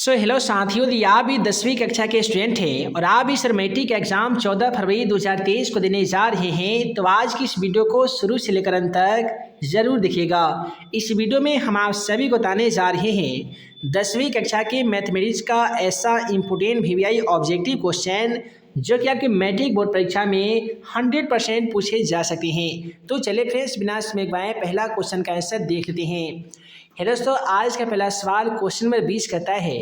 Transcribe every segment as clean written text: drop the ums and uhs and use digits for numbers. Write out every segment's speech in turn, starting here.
Hello साथियों, यदि आप भी 10वीं कक्षा के स्टूडेंट हैं और आप भी सर मैट्रिक एग्जाम 14 फरवरी 2023 को देने जा रहे हैं तो आज की इस वीडियो को शुरू से लेकर अंत तक जरूर देखिएगा। इस वीडियो में हम आप सभी को बताने जा रहे हैं 10वीं कक्षा के मैथमेटिक्स का ऐसा इम्पोर्टेंट वीवीआई ऑब्जेक्टिव क्वेश्चन जो कि आपके मैट्रिक बोर्ड परीक्षा में 100% पूछे जा सकते हैं। तो चलिए फ्रेंड्स, बिना समय गवाए पहला क्वेश्चन का आंसर देख लेते हैं। है दोस्तों, आज का पहला सवाल क्वेश्चन नंबर 20 कहता है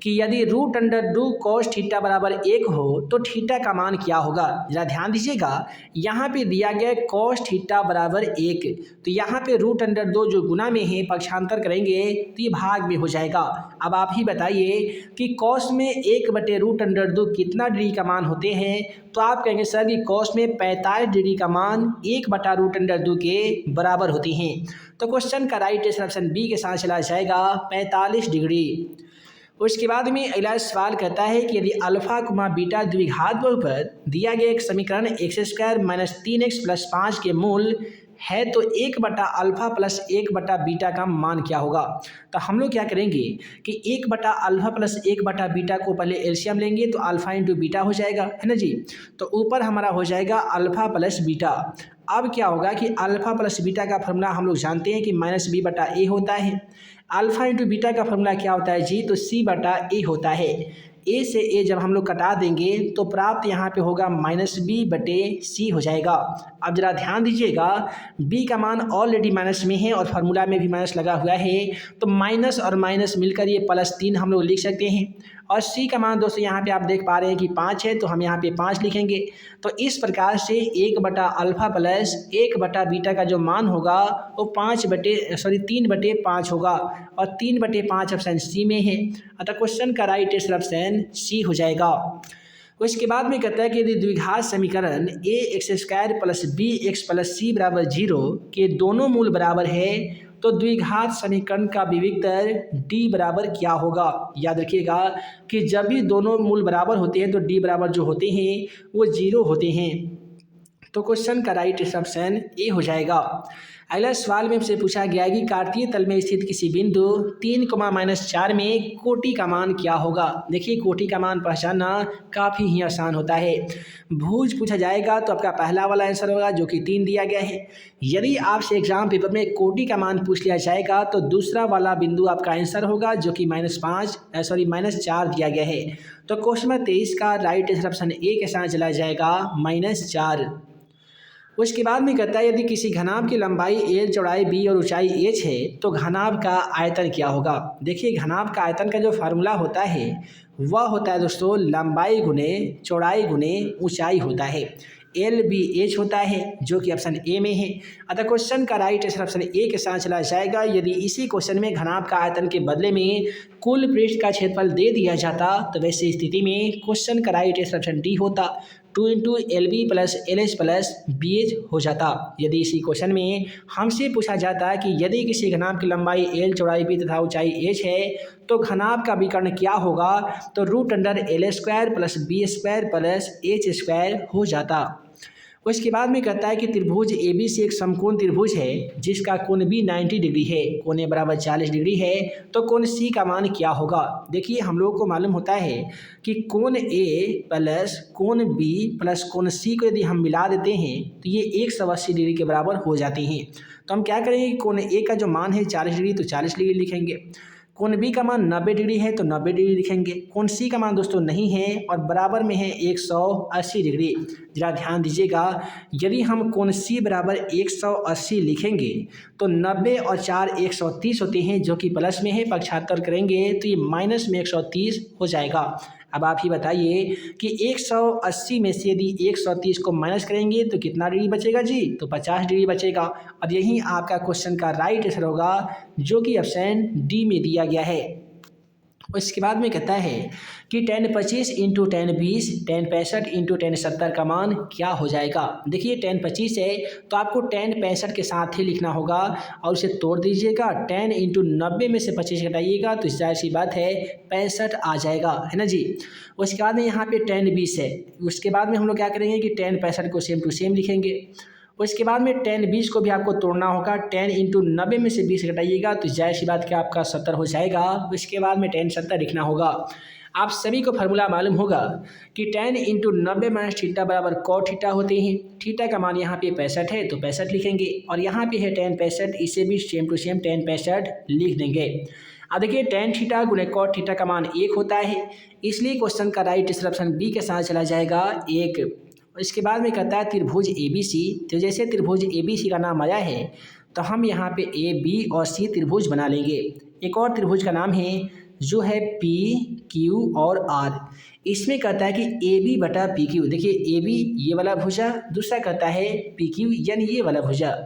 कि यदि root under two cos theta बराबर 1 हो तो थीटा का मान क्या होगा। जरा ध्यान दीजिएगा, यहाँ पे दिया गया कॉस थीटा बराबर 1, तो यहाँ पे रूट अंडर 2 जो गुना में है पक्षांतर करेंगे तो ये भाग में हो जाएगा। अब आप ही बताइए कि कॉस में 1/√2 कितना डिग्री का मान होते हैं। तो आप कहेंगे सर कि कॉस में 45 डिग्री का मान 1/√2 के बराबर होते हैं। तो क्वेश्चन का राइट आंसर ऑप्शन बी के साथ चला जाएगा 45 डिग्री। उसके बाद में अगला सवाल कहता है कि यदि अल्फा कुमा बीटा द्विघात बहुपद दिया गया एक समीकरण x² - 3x + 5 के मूल है तो 1/α + 1/बीटा का मान क्या होगा। तो हम लोग क्या करेंगे कि 1/α + 1/बीटा को पहले एलसीएम लेंगे तो अल्फा इंटू बीटा हो जाएगा, है ना जी। तो ऊपर हमारा हो जाएगा अल्फा प्लस बीटा। अब क्या होगा कि अल्फा प्लस बीटा का फॉर्मूला हम लोग जानते हैं कि -b/a होता है। अल्फा इंटू बीटा का फॉर्मूला क्या होता है जी, तो c/a होता है। ए से ए जब हम लोग कटा देंगे तो प्राप्त यहाँ पे होगा -b/c हो जाएगा। अब जरा ध्यान दीजिएगा, b का मान ऑलरेडी माइनस में है और फार्मूला में भी माइनस लगा हुआ है, तो माइनस और माइनस मिलकर ये +3 हम लोग लिख सकते हैं। और c का मान दोस्तों यहाँ पे आप देख पा रहे हैं कि 5 है, तो हम यहाँ पे 5 लिखेंगे। तो इस प्रकार से 1/α + 1/बीटा का जो मान होगा वो 3/5 होगा और 3/5 ऑप्शन सी में है। अतः क्वेश्चन का राइट आंसर ऑप्शन सी हो जाएगा। उसके बाद में कहता है कि यदि द्विघात समीकरण ax² + bx + c = 0 के दोनों मूल बराबर है तो द्विघात समीकरण का विविक्तर d बराबर क्या होगा। याद रखिएगा कि जब भी दोनों मूल बराबर होते हैं तो d बराबर जो होते हैं वो 0 होते हैं। तो क्वेश्चन का राइट ऑप्शन ए हो जाएगा। अगला सवाल में हमसे पूछा गया है कि कार्तीय तल में स्थित किसी बिंदु 3, में कोटि का मान क्या होगा। देखिए, कोटि का मान पहचानना काफ़ी ही आसान होता है। भुज पूछा जाएगा तो आपका पहला वाला आंसर होगा जो कि 3 दिया गया है। यदि आपसे एग्जाम पेपर में कोटि का मान पूछ लिया जाएगा तो दूसरा वाला बिंदु आपका आंसर होगा जो कि -4 दिया गया है। तो क्वेश्चन नंबर 23 का राइट आंसर ऑप्शन ए के साथ चला जाएगा -4। उसके बाद में कहता है यदि किसी घनाभ की लंबाई a, चौड़ाई b और ऊंचाई h है तो घनाभ का आयतन क्या होगा। देखिए, घनाभ का आयतन का जो फार्मूला होता है वह होता है दोस्तों लंबाई गुने चौड़ाई गुने ऊंचाई होता है। LBH होता है जो कि ऑप्शन ए में है। अतः क्वेश्चन का राइट आंसर ऑप्शन ए के साथ चला जाएगा। यदि इसी क्वेश्चन में घनाभ का आयतन के बदले में कुल पृष्ठ का क्षेत्रफल दे दिया जाता तो वैसे स्थिति में क्वेश्चन का राइट आंसर ऑप्शन डी होता, 2 × LB + LH + BH हो जाता। यदि इसी क्वेश्चन में हमसे पूछा जाता है कि यदि किसी घनाभ की लंबाई L, चौड़ाई B तथा ऊंचाई H है तो घनाभ का विकर्ण क्या होगा, तो √L² + B² + H² हो जाता। उसके बाद में कहता है कि त्रिभुज ABC एक समकोण त्रिभुज है जिसका कोण B 90 डिग्री है, कोण A बराबर 40 डिग्री है, तो कोण C का मान क्या होगा। देखिए, हम लोगों को मालूम होता है कि कोण A प्लस कोण B प्लस कोण C को यदि हम मिला देते हैं तो ये 180 डिग्री के बराबर हो जाते हैं। तो हम क्या करेंगे, कोण A का जो मान है 40 डिग्री तो 40 डिग्री लिखेंगे, कोण B का मान 90 डिग्री है तो 90 डिग्री लिखेंगे, कोण C का मान दोस्तों नहीं है और बराबर में है 180 डिग्री। जरा ध्यान दीजिएगा, यदि हम कोण C बराबर 180 लिखेंगे तो 90 और 4 130 होते हैं जो कि प्लस में है, पक्षांतर करेंगे तो ये माइनस में 130 हो जाएगा। अब आप ही बताइए कि 180 में से यदि 130 को माइनस करेंगे तो कितना डिग्री बचेगा जी, तो 50 डिग्री बचेगा। और यही आपका क्वेश्चन का राइट आंसर होगा जो कि ऑप्शन डी में दिया गया है। उसके बाद में कहता है कि tan 25 × tan 20, tan 65 × tan 70 का मान क्या हो जाएगा। देखिए, tan 25 है तो आपको tan 65 के साथ ही लिखना होगा और उसे तोड़ दीजिएगा। tan × 90 में से 25 घटाइएगा तो जाहिर सी बात है 65 आ जाएगा, है ना जी। उसके बाद में यहाँ पे tan 20 है। उसके बाद में हम लोग क्या करेंगे कि tan 65 को सेम टू सेम लिखेंगे। उसके बाद में 10 20 को भी आपको तोड़ना होगा। 10 इंटू 90 में से 20 घटाइएगा तो जाहिर सी बात कि आपका 70 हो जाएगा। उसके बाद में 10 70 लिखना होगा। आप सभी को फार्मूला मालूम होगा कि 10 इंटू 90 माइनस थीटा बराबर कॉट थीटा होते हैं। थीटा का मान यहाँ पे 65 है तो 65 लिखेंगे, और यहाँ पे है 10 65, इसे भी सेम टू सेम 10 65 लिख देंगे। अब देखिए tan थीटा गुणे कॉट थीटा का मान 1 होता है, इसलिए क्वेश्चन का राइट आंसर ऑप्शन बी के साथ चला जाएगा 1। इसके बाद में कहता है त्रिभुज ABC। तो जैसे त्रिभुज ABC का नाम आया है तो हम यहाँ पे AB और C त्रिभुज बना लेंगे। एक और त्रिभुज का नाम है जो है PQ और R। इसमें कहता है कि AB बटा PQ। देखिए AB ये वाला भुजा, दूसरा कहता है PQ यानी ये वाला भुजा।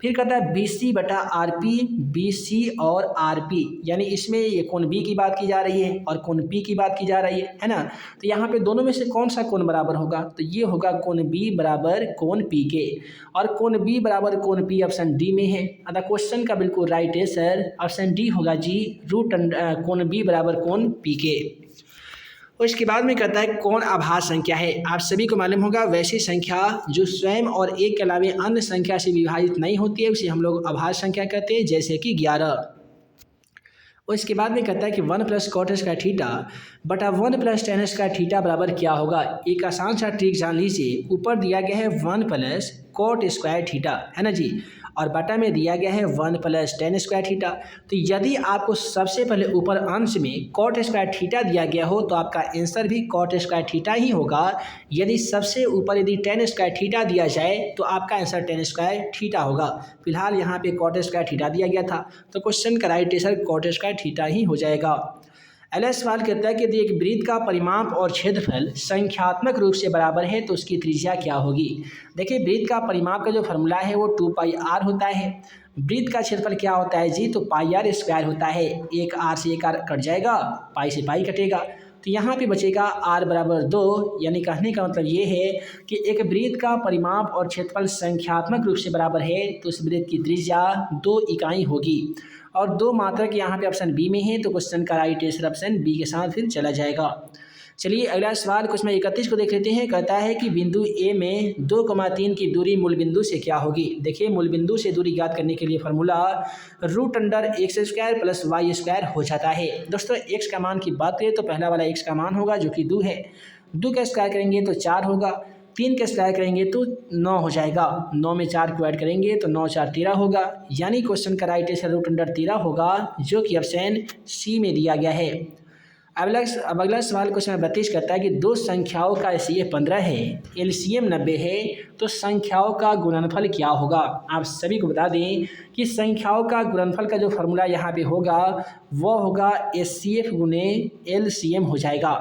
फिर कहता है BC बटा RP, BC और RP यानी इसमें ये कोण B की बात की जा रही है और कोण P की बात की जा रही है ना। तो यहाँ पे दोनों में से कौन सा कोण बराबर होगा, तो ये होगा कोण B बराबर कोण P के, और कोण B बराबर कोण P ऑप्शन डी में है। अतः क्वेश्चन का बिल्कुल राइट आंसर ऑप्शन डी होगा जी, कोण B बराबर कोण P के। उसके बाद में कहता है कौन आभास संख्या है। आप सभी को मालूम होगा वैसी संख्या जो स्वयं और एक के अलावे अन्य संख्या से विभाजित नहीं होती है उसे हम लोग आभास संख्या कहते हैं, जैसे कि 11। उसके बाद में कहता है कि 1 प्लस कॉट स्क्वायर थीटा बटा 1 प्लस टेन स्क्वायर थीटा बराबर क्या होगा। एक आसान सा ट्रिक जान लीजिए। ऊपर दिया गया है 1 प्लस कॉट स्क्वायर थीटा, है ना जी, और बटा में दिया गया है 1 प्लस टेन स्क्वायर थीटा। तो यदि आपको सबसे पहले ऊपर अंश में कॉट स्क्वायर थीटा दिया गया हो तो आपका आंसर भी कॉट स्क्वायर थीटा ही होगा। यदि सबसे ऊपर यदि टेन स्क्वायर थीटा दिया जाए तो आपका आंसर टेन स्क्वायर थीटा होगा। फिलहाल यहाँ पे कॉट स्क्वायर थीटा दिया गया था तो क्वेश्चन का right answer cot square theta ही हो जाएगा। अगला सवाल कहता है कि यदि एक वृत्त का परिमाप और क्षेत्रफल संख्यात्मक रूप से बराबर है तो उसकी त्रिज्या क्या होगी। देखिए वृत्त का परिमाप का जो फॉर्मूला है वो 2πr होता है। वृत्त का क्षेत्रफल क्या होता है जी, तो πr स्क्वायर होता है। एक r से एक r कट जाएगा, पाई से पाई कटेगा, तो यहाँ पे बचेगा r बराबर 2। यानी कहने का मतलब ये है कि एक वृत्त का परिमाप और क्षेत्रफल संख्यात्मक रूप से बराबर है तो उस वृत्त की त्रिज्या 2 इकाई होगी, और 2 मात्रक यहाँ पे ऑप्शन बी में है तो क्वेश्चन का राइट आंसर ऑप्शन बी के साथ फिर चला जाएगा। चलिए अगला सवाल क्वेश्चन 31 को देख लेते हैं। कहता है कि बिंदु ए में 2,3 की दूरी मूल बिंदु से क्या होगी। देखिए मूल बिंदु से दूरी ज्ञात करने के लिए फॉर्मूला √x² प्लस y² हो जाता है। दोस्तों x का मान की बात करें तो पहला वाला x का मान होगा जो कि 2 है। 2 का स्क्वायर करेंगे तो 4 होगा, 3 का स्क्वायर करेंगे तो 9 हो जाएगा, 9 में 4 को ऐड करेंगे तो 9 4 13 होगा। यानी क्वेश्चन का राइट आंसर √13 होगा जो कि ऑप्शन सी में दिया गया है। अब अगला सवाल क्वेश्चन 32 कहता है कि दो संख्याओं का एलसीएम 15 है, एलसीएम 90 है, तो संख्याओं का गुणनफल क्या होगा। आप सभी को बता दें कि संख्याओं का गुणनफल का जो फॉर्मूला यहाँ पे होगा वो होगा एचसीएफ गुणे एलसीएम हो जाएगा।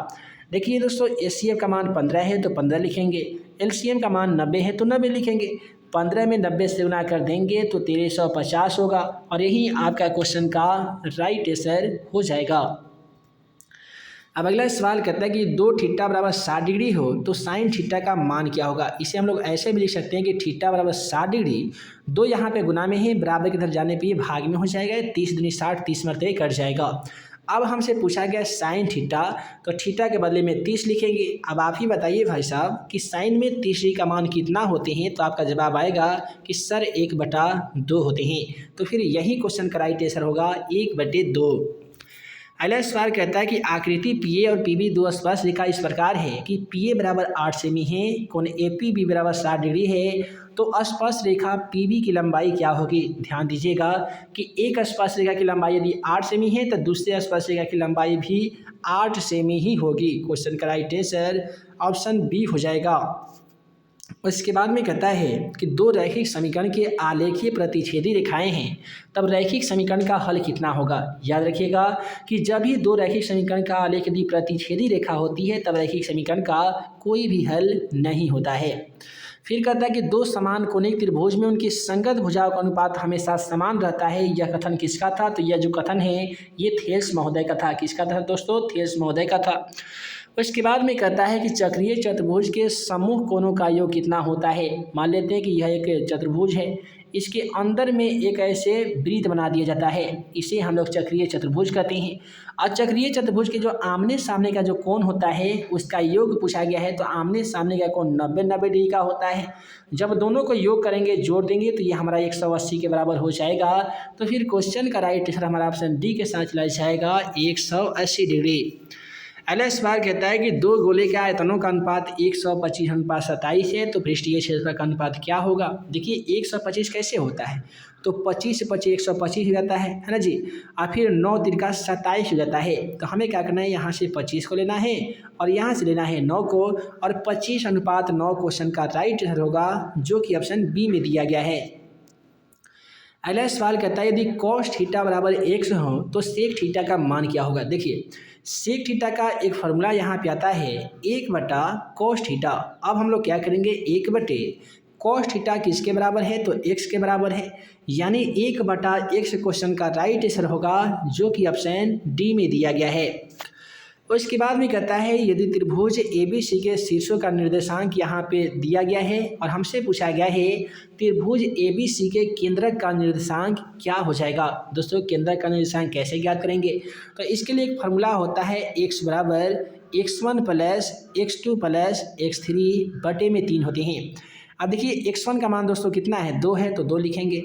देखिए दोस्तों एचसीएफ का मान 15 है तो 15 लिखेंगे, एलसीएम का मान 90 है तो 90 लिखेंगे। 15 में 90 से गुना कर देंगे तो 1350 होगा, और यही आपका क्वेश्चन का राइट आंसर हो जाएगा। अब अगला सवाल कहता है कि 2 थीटा बराबर 60 डिग्री हो तो साइन थीटा का मान क्या होगा। इसे हम लोग ऐसे भी लिख सकते हैं कि थीटा बराबर 60 डिग्री, 2 यहाँ पे गुना में है, बराबर की तरफ जाने पे ये भाग में हो जाएगा, 30 दूनी 60, 30 मरते कट जाएगा। अब हमसे पूछा गया साइन थीटा, तो थीटा के बदले में 30 लिखेंगे। अब आप ही बताइए भाई साहब कि साइन में 30 डिग्री का मान कितना होते हैं, तो आपका जवाब आएगा कि सर 1/2 होते हैं। तो फिर यही क्वेश्चन का राइट आंसर होगा 1/2। अगला सवाल कहता है कि आकृति PA और PB दो स्पर्श रेखा इस प्रकार है कि PA बराबर 8 सेमी है, कोण APB बराबर 60 डिग्री है, तो स्पर्श रेखा PB की लंबाई क्या होगी। ध्यान दीजिएगा कि एक स्पर्श रेखा की लंबाई यदि 8 सेमी है तो दूसरे स्पर्श रेखा की लंबाई भी 8 सेमी ही होगी। क्वेश्चन का राइट आंसर ऑप्शन बी हो जाएगा। उसके बाद में कहता है कि 2 रैखिक समीकरण के आलेखीय प्रतिच्छेदी रेखाएं हैं, तब रैखिक समीकरण का हल कितना होगा। याद रखिएगा कि जब भी 2 रैखिक समीकरण का आलेख यदि प्रतिच्छेदी रेखा होती है तब रैखिक समीकरण का कोई भी हल नहीं होता है। फिर कहता है कि 2 समान कोणिक त्रिभुज में उनकी संगत भुजाओं का अनुपात हमेशा समान रहता है। यह कथन किसका था, तो यह जो कथन है ये थेल्स महोदय का था। किसका था दोस्तों, थेल्स महोदय का था। उसके बाद में कहता है कि चक्रीय चतुर्भुज के समूह कोणों का योग कितना होता है। मान लेते हैं कि यह एक चतुर्भुज है, इसके अंदर में एक ऐसे वृत्त बना दिया जाता है, इसे हम लोग चक्रीय चतुर्भुज कहते हैं। और चक्रीय चतुर्भुज के जो आमने सामने का जो कोण होता है उसका योग पूछा गया है, तो आमने सामने का कोण 90-90 डिग्री का होता है। जब दोनों को योग करेंगे, जोड़ देंगे, तो ये हमारा 180 के बराबर हो जाएगा। तो फिर क्वेश्चन का राइट आंसर हमारा ऑप्शन डी के साथ चला जाएगा 180 डिग्री। एल सवाल कहता है कि दो गोले के आयतनों का अनुपात 125:27 है, तो पृष्ठीय क्षेत्रफल का अनुपात क्या होगा। देखिए 125 कैसे होता है, तो 25 से 25 125 हो जाता है ना जी। और फिर 9 तिरका 27 हो जाता है। तो हमें क्या करना है, यहाँ से 25 को लेना है और यहाँ से लेना है 9 को, और 25:9 क्वेश्चन का राइट आंसर होगा, जो कि ऑप्शन बी में दिया गया है। अगला सवाल कहता है यदि cos थीटा बराबर 1 हो तो sec थीटा का मान क्या होगा। देखिए sec थीटा का एक फार्मूला यहाँ पे आता है 1/cos थीटा। अब हम लोग क्या करेंगे, 1/cos थीटा किसके बराबर है, तो x के बराबर है, यानी 1/x क्वेश्चन का राइट आंसर होगा, जो कि ऑप्शन डी में दिया गया है। उसके बाद में कहता है यदि त्रिभुज ABC के शीर्षों का निर्देशांक यहाँ पे दिया गया है और हमसे पूछा गया है त्रिभुज ABC के केंद्रक का निर्देशांक क्या हो जाएगा। दोस्तों केंद्रक का निर्देशांक कैसे ज्ञात करेंगे, तो इसके लिए एक फार्मूला होता है x बराबर x1 plus x2 plus x3 बटे में 3 होते हैं। अब देखिए x1 का मान दोस्तों कितना है, 2 है, तो 2 लिखेंगे।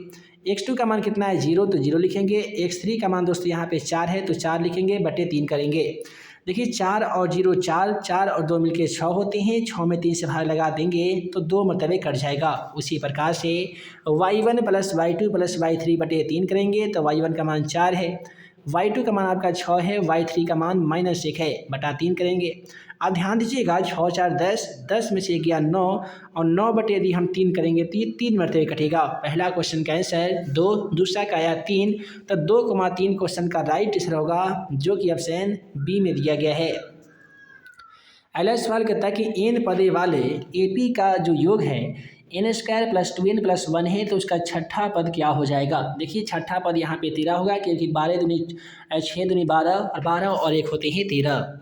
x2 का मान कितना है, 0, तो 0 लिखेंगे। x3 का मान दोस्तों यहाँ पे 4 है, तो 4 लिखेंगे, बटे 3 करेंगे। देखिए 4 और 0 4, 4 और 2 मिलके 6 होते हैं, 6 में 3 से भाग लगा देंगे तो 2 मरतबे कट जाएगा। उसी प्रकार से y1 plus y2 plus y3 बटे 3 करेंगे, तो y1 का मान 4 है, y2 का मान आपका 6 है, y3 का मान -1 है, बटा 3 करेंगे। अब ध्यान दीजिएगा 6 4 10, 10 में से गया 9, और 9 बटे यदि हम 3 करेंगे तो ये 3 मरतबे कटेगा। पहला क्वेश्चन का आंसर 2, दूसरा का आया 3, तो 2,3 क्वेश्चन का राइट आंसर होगा, जो कि ऑप्शन बी में दिया गया है। अगला सवाल कहता है कि n पदे वाले AP का जो योग है n² + 2n + 1 है, तो उसका छठा पद क्या हो जाएगा। देखिए छठा पद यहाँ पे 13 होगा, क्योंकि 12 दूनी 6 दूनी 12 और 12 और 1 होते हैं 13।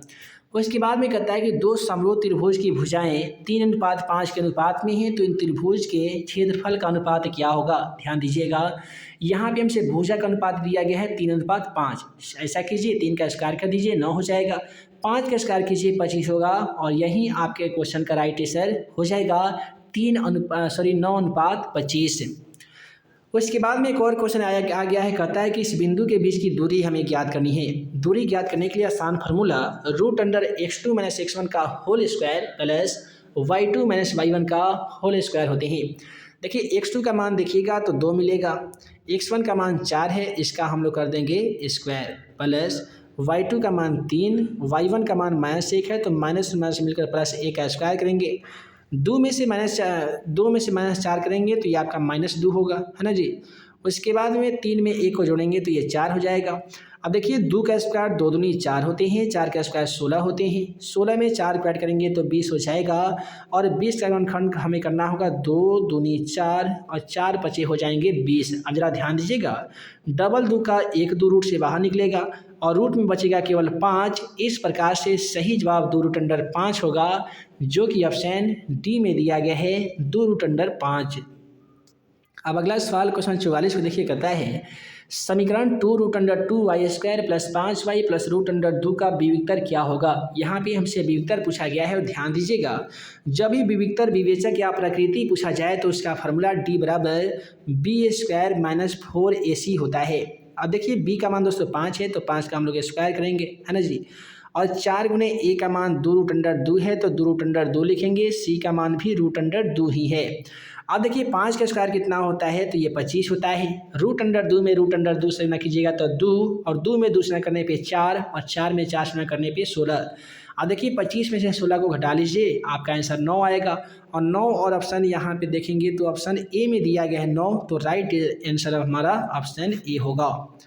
उसके बाद में कहता है कि दो समरूप त्रिभुज की भुजाएं 3:5 के अनुपात में हैं, तो इन त्रिभुज के क्षेत्रफल का अनुपात क्या होगा। ध्यान दीजिएगा यहाँ पे हमसे भुजा का अनुपात दिया गया है 3:5। ऐसा कीजिए 3 का स्क्वायर कर दीजिए, 9 हो जाएगा, 5 का स्क्वायर कीजिए 25 होगा, और यहीं आपके क्वेश्चन का राइट आंसर हो जाएगा 9:25। उसके बाद में एक और क्वेश्चन आ गया है, कहता है कि इस बिंदु के बीच की दूरी हमें ज्ञात करनी है। दूरी ज्ञात करने के लिए आसान फार्मूला √x2 - x1 का whole square plus y2 - y1 का होल स्क्वायर होते हैं। देखिए x2 का मान देखिएगा तो 2 मिलेगा, x1 का मान 4 है, इसका हम लोग कर देंगे स्क्वायर, प्लस y2 का मान 3, y1 का मान -1 है, तो माइनस मिलकर प्लस 1 का स्क्वायर करेंगे। 2 में से -4 करेंगे तो ये आपका -2 होगा, है ना जी। उसके बाद में 3 में 1 को जोड़ेंगे तो ये 4 हो जाएगा। अब देखिए 2 का स्क्वायर 2 दूनी 4 होते हैं, 4 का स्क्वायर 16 होते हैं, 16 में 4 को ऐड करेंगे तो 20 हो जाएगा, और 20 का गुणनखंड हमें करना होगा 2 दूनी 4 और 4 पचे हो जाएंगे 20। अब जरा ध्यान दीजिएगा, डबल 2 का 1 2 रूट से बाहर निकलेगा और रूट में बचेगा केवल 5। इस प्रकार से सही जवाब 2√5 होगा, जो कि ऑप्शन डी में दिया गया है 2√5। अब अगला सवाल क्वेश्चन 44 को देखिए, कहता है समीकरण 2√2y² + 5y + √2 का विविक्तर क्या होगा। यहाँ पे हमसे विविक्तर पूछा गया है, और ध्यान दीजिएगा जब भी विविक्तर विवेचक या प्रकृति पूछा जाए तो उसका फार्मूला d बराबर b² - 4ac होता है। अब देखिए b का मान दोस्तों 5 है, तो 5 का हम लोग स्क्वायर करेंगे, है ना जी, और 4 गुने a का मान 2√2 है, तो 2√2 लिखेंगे, c का मान भी √2 ही है। अब देखिए 5 का स्क्वायर कितना होता है, तो ये 25 होता है। √2 में √2 से गुणा कीजिएगा तो 2, और 2 में 2 से गुणा करने पे 4, और 4 में 4 से गुणा करने पे 16। अब देखिए 25 में से 16 को घटा लीजिए, आपका आंसर 9 आएगा, और 9 और ऑप्शन यहाँ पे देखेंगे तो ऑप्शन ए में दिया गया है 9, तो राइट आंसर हमारा ऑप्शन ए होगा।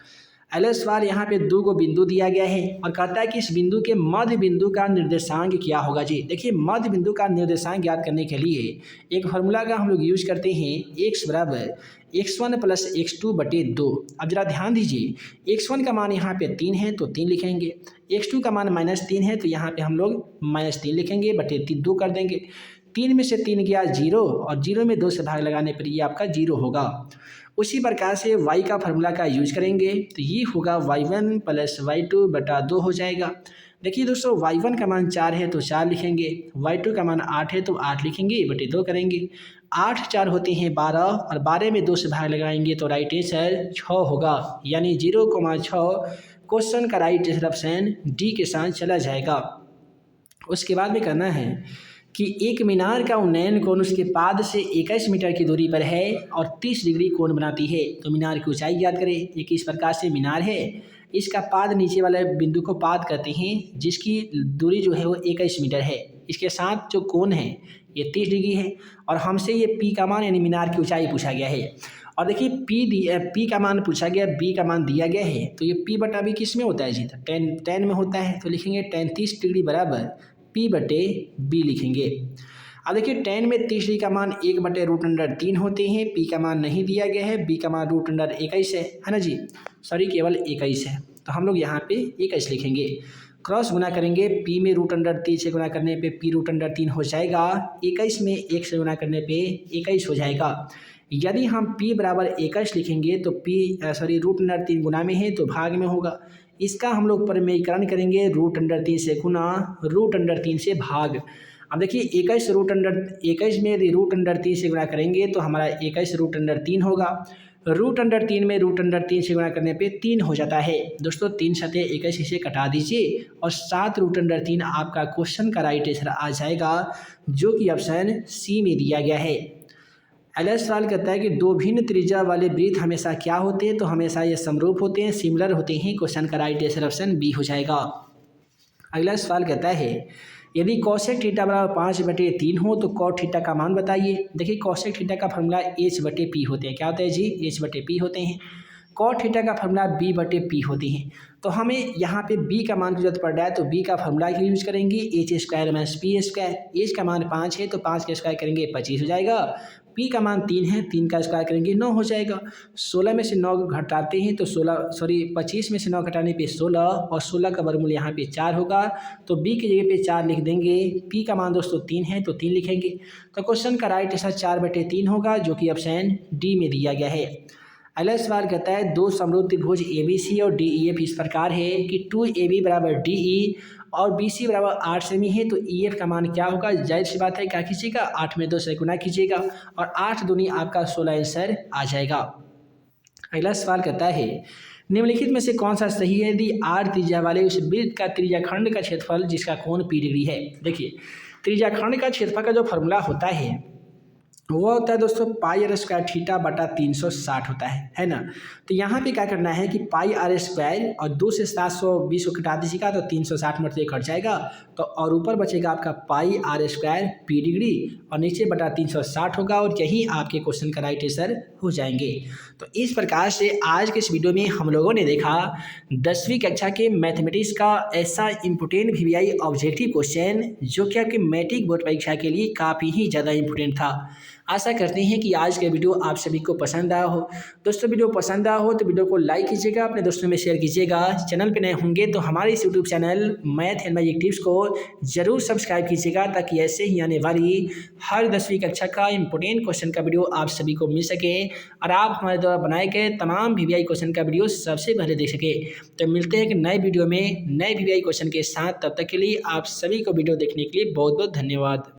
अगला सवाल यहाँ पे 2 को बिंदु दिया गया है, और कहता है कि इस बिंदु के मध्य बिंदु का निर्देशांक क्या होगा जी। देखिए मध्य बिंदु का निर्देशांक ज्ञात करने के लिए एक फार्मूला का हम लोग यूज करते हैं, x बराबर x1 + x2 बटे 2। अब जरा ध्यान दीजिए x1 का मान यहाँ पे 3 है, तो 3 लिखेंगे, x2 का मान -3 है, तो यहाँ पे हम लोग -3 लिखेंगे, बटे 2 कर देंगे। 3 में से 3 गया 0 और 0 में 2 से भाग लगाने पर ये आपका 0 होगा। उसी प्रकार से y का फार्मूला का यूज करेंगे तो ये होगा y1 + y2 बटा 2 हो जाएगा। देखिए दोस्तों, y1 का मान 4 है तो 4 लिखेंगे, y2 का मान 8 है तो 8 लिखेंगे, बटे 2 करेंगे। 8 4 होते हैं 12 और 12 में 2 से भाग लगाएंगे तो राइट आंसर 6 होगा, यानी 0,6 क्वेश्चन का राइट आंसर ऑप्शन डी के साथ चला जाएगा। उसके बाद में करना है कि एक मीनार का उन्नयन कोण उसके पाद से 21 मीटर की दूरी पर है और 30 डिग्री कोण बनाती है। तो मीनार की ऊंचाई याद करें। एक इस प्रकार से मीनार है, इसका पाद नीचे वाले बिंदु को पाद कहते हैं, जिसकी दूरी जो है वो 21 मीटर है। इसके साथ जो कोण है ये 30 डिग्री है और हमसे ये पी का मान यानी मीनार की ऊंचाई पूछा गया है। और देखिए पी का मान पूछा गया, बी का मान दिया गया है, तो ये पी बटा बी किस में होता है जी? tan में होता है। तो लिखेंगे tan 30 डिग्री बराबर पी बटे बी लिखेंगे। अब देखिए tan में 30 डिग्री का मान 1/√3 होते हैं। पी का मान नहीं दिया गया है, बी का मान √21 है ना जी, सॉरी केवल 21 है। तो हम लोग यहाँ पे 21 लिखेंगे। क्रॉस गुना करेंगे, पी में √3 से गुना करने पे पी √3 हो जाएगा, 21 में 1 से गुना करने पे 21 हो जाएगा। यदि हम p बराबर 21 लिखेंगे तो √3 गुना में है तो भाग में होगा। इसका हम लोग परिमेयकरण करेंगे, √3 से गुना, √3 से भाग। अब देखिए 21 में यदि √3 से गुना करेंगे तो हमारा 21 √3 होगा। √3 में √3 से गुना करने पे 3 हो जाता है। दोस्तों 3 सतह 21 इसे कटा दीजिए और 7 √3 आपका क्वेश्चन का राइट आंसर आ जाएगा, जो कि ऑप्शन सी में दिया गया है। अगला सवाल कहता है कि दो भिन्न त्रिज्या वाले वृत्त हमेशा क्या होते हैं? तो हमेशा ये समरूप होते हैं, सिमिलर होते हैं। क्वेश्चन का राइट आंसर ऑप्शन बी हो जाएगा। अगला सवाल कहता है यदि cosec थीटा बराबर 5/3 हो तो cot थीटा का मान बताइए। देखिए cosec थीटा का फॉर्मूला h/p होते हैं। क्या होता है जी? h/p होते हैं। cot थीटा का फॉर्मूला b/p होते हैं। तो हमें यहाँ पे b का मान की जरूरत पड़ रहा है तो b का फॉर्मूला की यूज करेंगे, h² - p²। h का मान 5 है तो 5 का स्क्वायर करेंगे 25 हो जाएगा। p का मान 3 है, 3 का स्क्वायर करेंगे 9 हो जाएगा। 16 में से 9 घटाते हैं तो 25 में से 9 घटाने पे 16 और 16 का वर्गमूल यहाँ पे 4 होगा। तो b की जगह पे 4 लिख देंगे। p का मान दोस्तों 3 है तो 3 लिखेंगे। तो क्वेश्चन का राइट आंसर 4/3 होगा, जो कि ऑप्शन डी में दिया गया है। अगला सवाल कहता है दो समरूप त्रिभुज ABC और DEF इस प्रकार है कि 2AB = DE और BC = 8 सेमी है, तो EF का मान क्या होगा? जाहिर सी बात है क्या कीजिएगा, 8 में 2 से गुना कीजिएगा और 8 दूनी आपका 16 आंसर आ जाएगा। अगला सवाल कहता है निम्नलिखित में से कौन सा सही है यदि r त्रिज्या वाले उस वृत्त का त्रिज्याखंड का क्षेत्रफल जिसका कोण p डिग्री है। देखिए त्रिज्याखंड का क्षेत्रफल का जो फॉर्मूला होता है वो होता है दोस्तों πr² थीटा बटा 360 होता है ना। तो यहाँ पे क्या करना है कि πr² और 2 से 720 को घटा दीजिएगा तो 360 में से कट जाएगा, तो और ऊपर बचेगा आपका πr² p डिग्री और नीचे बटा 360 होगा और यही आपके क्वेश्चन का राइट आंसर हो जाएंगे। तो इस प्रकार से आज के इस वीडियो में हम लोगों ने देखा 10वीं कक्षा के मैथमेटिक्स का ऐसा इम्पोर्टेंट VVI ऑब्जेक्टिव क्वेश्चन जो कि आपके मैट्रिक बोर्ड परीक्षा के लिए काफ़ी ही ज़्यादा इम्पोर्टेंट था। आशा करते हैं कि आज का वीडियो आप सभी को पसंद आया हो। दोस्तों वीडियो पसंद आया हो तो वीडियो को लाइक कीजिएगा, अपने दोस्तों में शेयर कीजिएगा। चैनल पे नए होंगे तो हमारे इस YouTube channel math and magic tips को जरूर सब्सक्राइब कीजिएगा, ताकि ऐसे ही आने वाली हर 10वीं कक्षा का इंपॉर्टेंट क्वेश्चन का वीडियो आप सभी को मिल सके और आप हमारे द्वारा बनाए गए तमाम VVI क्वेश्चन का वीडियो सबसे पहले देख सके। तो मिलते हैं एक नए वीडियो में नए VVI क्वेश्चन के साथ। तब तक के लिए आप सभी को वीडियो देखने के लिए बहुत बहुत धन्यवाद।